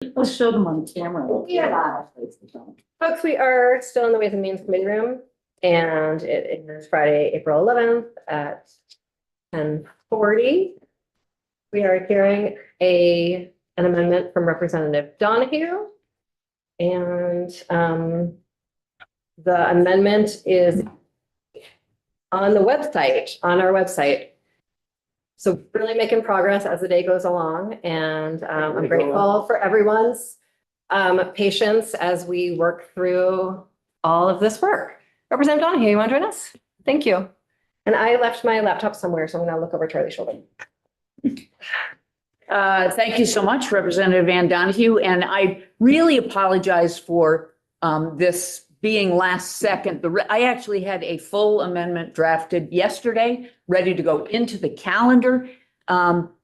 Let's show them on camera. Yeah. Folks, we are still in the Ways and Means Committee Room, and it is Friday, April 11th at 10:40. We are hearing an amendment from Representative Donahue. And the amendment is on the website, on our website. So really making progress as the day goes along, and I'm grateful for everyone's patience as we work through all of this work. Representative Donahue, you want to join us? Thank you. And I left my laptop somewhere, so I'm going to look over Charlie's shoulder. Thank you so much, Representative Ann Donahue. And I really apologize for this being last second. I actually had a full amendment drafted yesterday, ready to go into the calendar.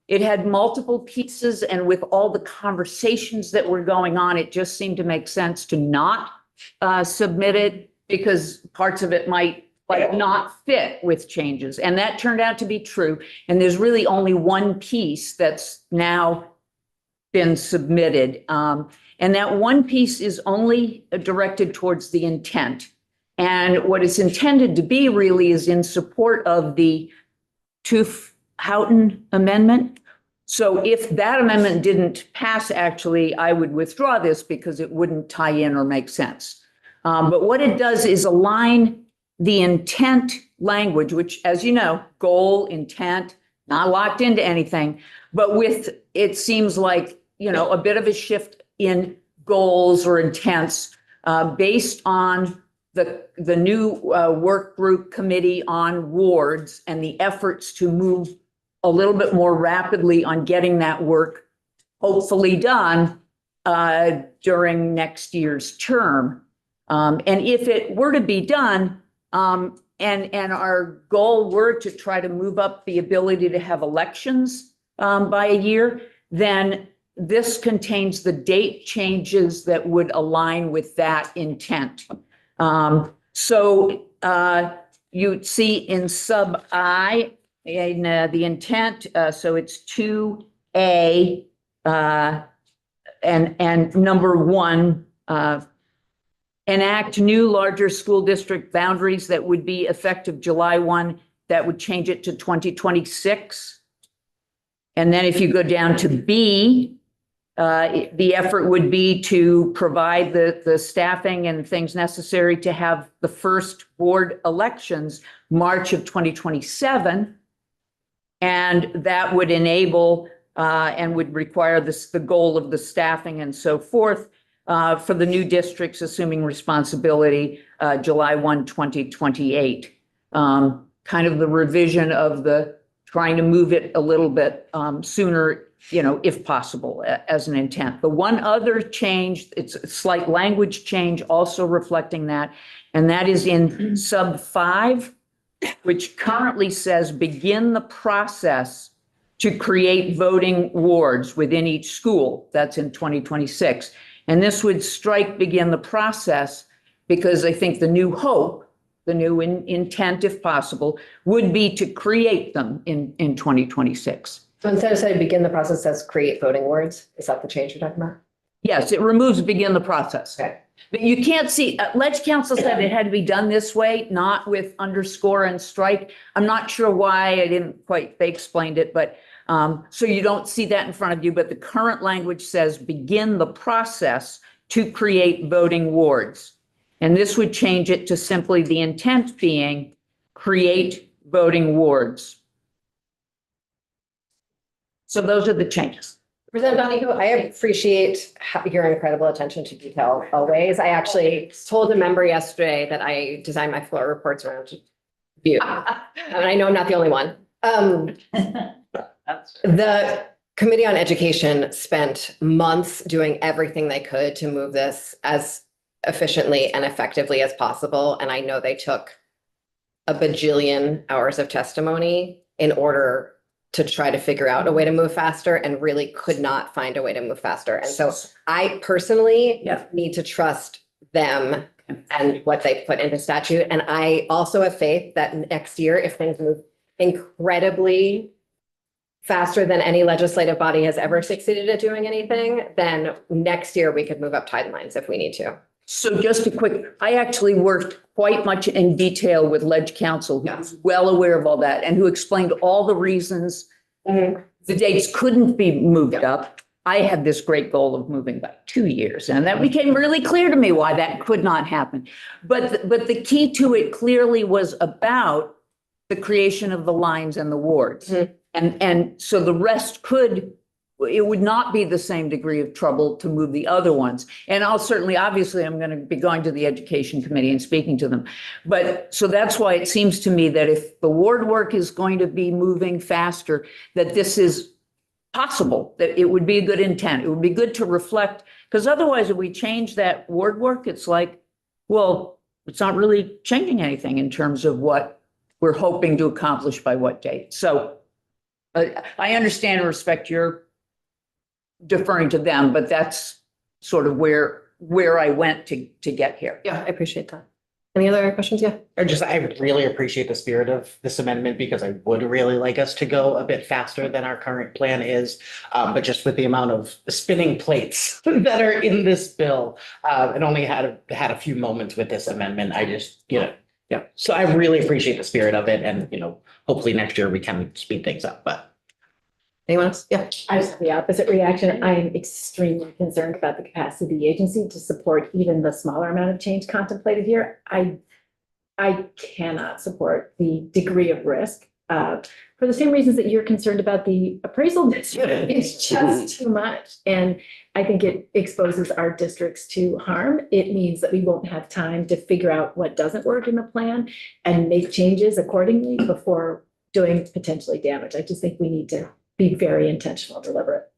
It had multiple pieces, and with all the conversations that were going on, it just seemed to make sense to not submit it because parts of it might not fit with changes. And that turned out to be true. And there's really only one piece that's now been submitted. And that one piece is only directed towards the intent. And what it's intended to be really is in support of the Toof-Houghton amendment. So if that amendment didn't pass, actually, I would withdraw this because it wouldn't tie in or make sense. But what it does is align the intent language, which, as you know, goal, intent, not locked into anything, but with, it seems like, you know, a bit of a shift in goals or intents based on the new work group committee on wards and the efforts to move a little bit more rapidly on getting that work hopefully done during next year's term. And if it were to be done, and our goal were to try to move up the ability to have elections by a year, then this contains the date changes that would align with that intent. So you'd see in sub I, in the intent, so it's 2A and number 1, enact new larger school district boundaries that would be effective July 1, that would change it to 2026. And then if you go down to B, the effort would be to provide the staffing and things necessary to have the first board elections March of 2027. And that would enable and would require the goal of the staffing and so forth for the new districts assuming responsibility July 1, 2028. Kind of the revision of the trying to move it a little bit sooner, you know, if possible, as an intent. The one other change, it's a slight language change also reflecting that, and that is in sub 5, which currently says begin the process to create voting wards within each school. That's in 2026. And this would strike begin the process because I think the new hope, the new intent, if possible, would be to create them in 2026. So instead of saying begin the process, says create voting wards. Is that the change you're talking about? Yes, it removes begin the process. Okay. But you can't see, Ledge Council said it had to be done this way, not with underscore and strike. I'm not sure why, I didn't quite, they explained it, but so you don't see that in front of you, but the current language says begin the process to create voting wards. And this would change it to simply the intent being create voting wards. So those are the changes. Representative Donahue, I appreciate your incredible attention to detail always. I actually told a member yesterday that I designed my floor reports around you. And I know I'm not the only one. The Committee on Education spent months doing everything they could to move this as efficiently and effectively as possible. And I know they took a bajillion hours of testimony in order to try to figure out a way to move faster and really could not find a way to move faster. And so I personally need to trust them and what they put into statute. And I also have faith that next year, if things move incredibly faster than any legislative body has ever succeeded at doing anything, then next year we could move up timelines if we need to. So just a quick, I actually worked quite much in detail with Ledge Counsel, who was well aware of all that and who explained all the reasons the dates couldn't be moved up. I had this great goal of moving by 2 years, and that became really clear to me why that could not happen. But the key to it clearly was about the creation of the lines and the wards. And so the rest it would not be the same degree of trouble to move the other ones. And I'll certainly, obviously, I'm going to be going to the Education Committee and speaking to them. But so that's why it seems to me that if the ward work is going to be moving faster, that this is possible, that it would be a good intent. It would be good to reflect, because otherwise if we change that ward work, it's like, well, it's not really changing anything in terms of what we're hoping to accomplish by what date. So I understand and respect your deferring to them, but that's sort of where I went to get here. Yeah, I appreciate that. Any other questions? Yeah. I really appreciate the spirit of this amendment because I would really like us to go a bit faster than our current plan is. But just with the amount of spinning plates that are in this bill, and only had a few moments with this amendment, I just, yeah. So I really appreciate the spirit of it and, hopefully next year we can speed things up, but. Anyone else? Yeah. I just have the opposite reaction. I am extremely concerned about the capacity of the agency to support even the smaller amount of change contemplated here. I cannot support the degree of risk for the same reasons that you're concerned about the appraisal district. It's just too much. And I think it exposes our districts to harm. It means that we won't have time to figure out what doesn't work in the plan and make changes accordingly before doing potentially damage. I just think we need to be very intentional, deliberate.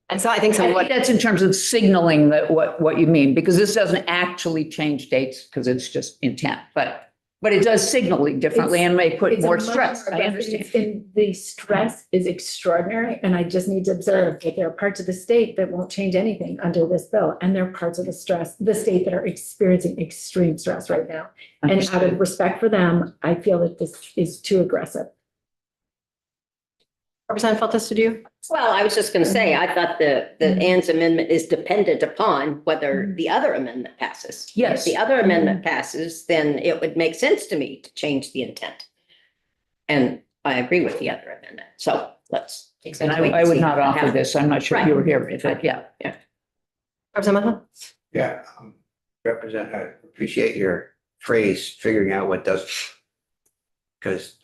And so I think I think that's in terms of signaling that what you mean, because this doesn't actually change dates because it's just intent, but it does signal it differently and may put It's a more much stress. more I aggressive- understand. And the stress is extraordinary. And I just need to observe that there are parts of the state that won't change anything under this bill. And there are parts of the state that are experiencing extreme stress right now. And out of respect for them, I feel that this is too aggressive. Representative Feltus, did you? Well, I was just going to say, I thought the Ann's amendment is dependent upon whether the other amendment passes. Yes. If the other amendment passes, then it would make sense to me to change the intent. And I agree with the other amendment. So let's. And I would not offer happens. this. I'm not sure if you were here, but yeah. Representative Mahon? Yeah, I appreciate your phrase, figuring out what does. Because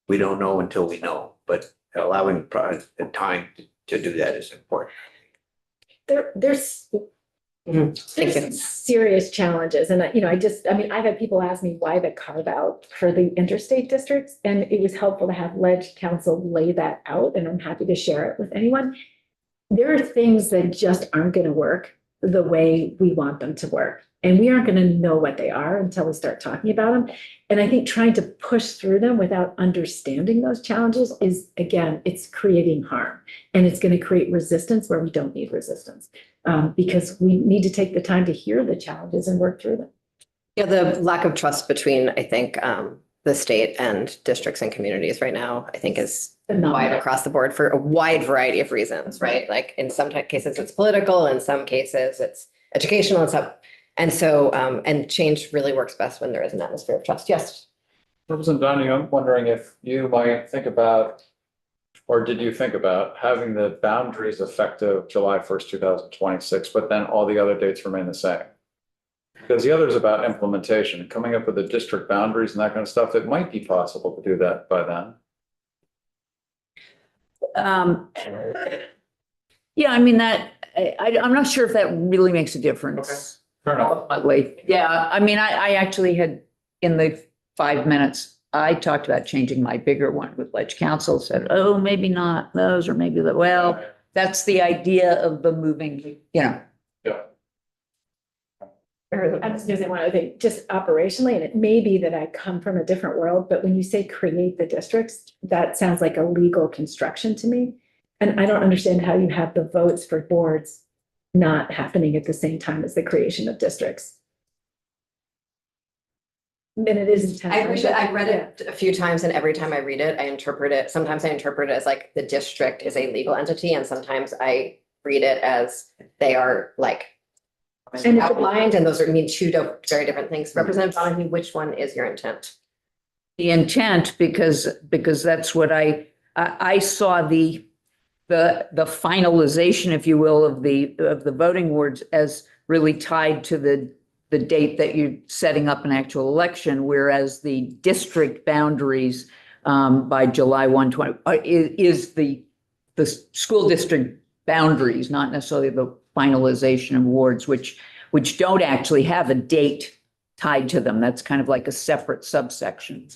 we don't know until we know, but allowing the time to do that is important. There's Thank you. some serious challenges. And I've had people ask me why the carve out for the interstate districts. And it was helpful to have Ledge Counsel lay that out, and I'm happy to share it with anyone. There are things that just aren't going to work the way we want them to work. And we aren't going to know what they are until we start talking about them. And I think trying to push through them without understanding those challenges is, again, it's creating harm. And it's going to create resistance where we don't need resistance. Because we need to take the time to hear the challenges and work through them. Yeah, the lack of trust between, I think, the state and districts and communities right now, I think is wide across the board for a wide variety of reasons, right? Like in some cases it's political, in some cases it's educational, and so and change really works best when there is an atmosphere of trust. Yes. Representative Donahue, I'm wondering if you might think about, or did you think about having the boundaries effective July 1st, 2026, but then all the other dates remain the same? Because the other is about implementation, coming up with the district boundaries and that kind of stuff. It might be possible to do that by then. Yeah, I mean, I'm not sure if that really makes a difference. Fair enough. Yeah, I mean, I actually had, in the 5 minutes, I talked about changing my bigger one with Ledge Counsel, said, oh, maybe not those, or maybe that's the idea of the moving, Yeah. I was going to say one other thing, just operationally, and it may be that I come from a different world, but when you say create the districts, that sounds like a legal construction to me. And I don't understand how you have the votes for boards not happening at the same time as the creation of districts. And it is intent. I've read it a few times and every time I read it, I interpret it, sometimes I interpret it as like the district is a legal entity and sometimes I read it as they are like And it's- outlined and those are mean two very different things. Representative Donahue, which one is your intent? The intent, because that's what I saw the finalization, if you will, of the voting words as really tied to the date that you're setting up an actual election, whereas the district boundaries by July 1, is the school district boundaries, not necessarily the finalization of wards, which don't actually have a date tied to them. That's kind of like a separate subsection.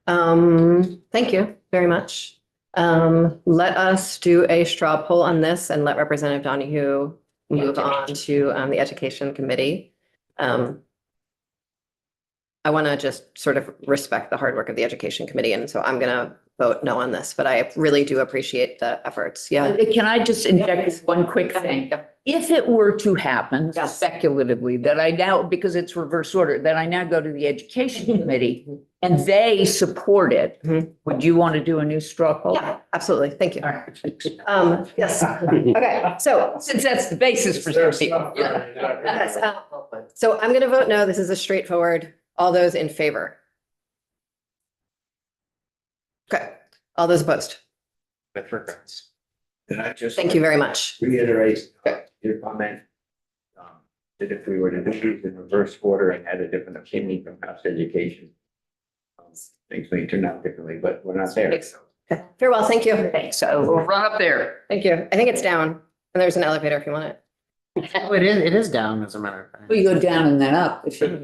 Thank you very much. Let us do a straw poll on this and let Representative Donahue move on to the Education Committee. I want to just sort of respect the hard work of the Education Committee, and so I'm going to vote no on this, but I really do appreciate the efforts. Yeah. Can I just inject one quick thing? If it were to happen Yes. speculatively, that I now, because it's reverse order, that I now go to the Education Committee and they support it, Mhm. would you want to do a new straw poll? Yeah, absolutely. Thank you. All right. Yes. Okay, so Since that's the basis for some people. yes, so I'm going to vote no. This is a straightforward, all those in favor. Okay, all those opposed. With regrets. And I just. Thank you very much. Reiterate your comment. That if we were to do these in reverse order and had a different opinion from House Education. Things may turn out differently, but we're not there. Okay, very well, thank you. So we'll run up there. Thank you. I think it's down and there's an elevator if you want it. Oh, it is down as a matter of fact. Well, you go down and then up. If you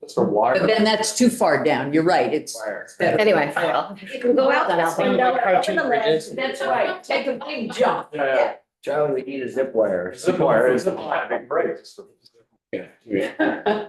It's a wire. But then that's too far down. You're right. It's. Anyway, well. You can go out that window, open the ledge. That's right. Take a big jump. Yeah, Charlie, we need a zip wire. zip wire is a big break. Yeah.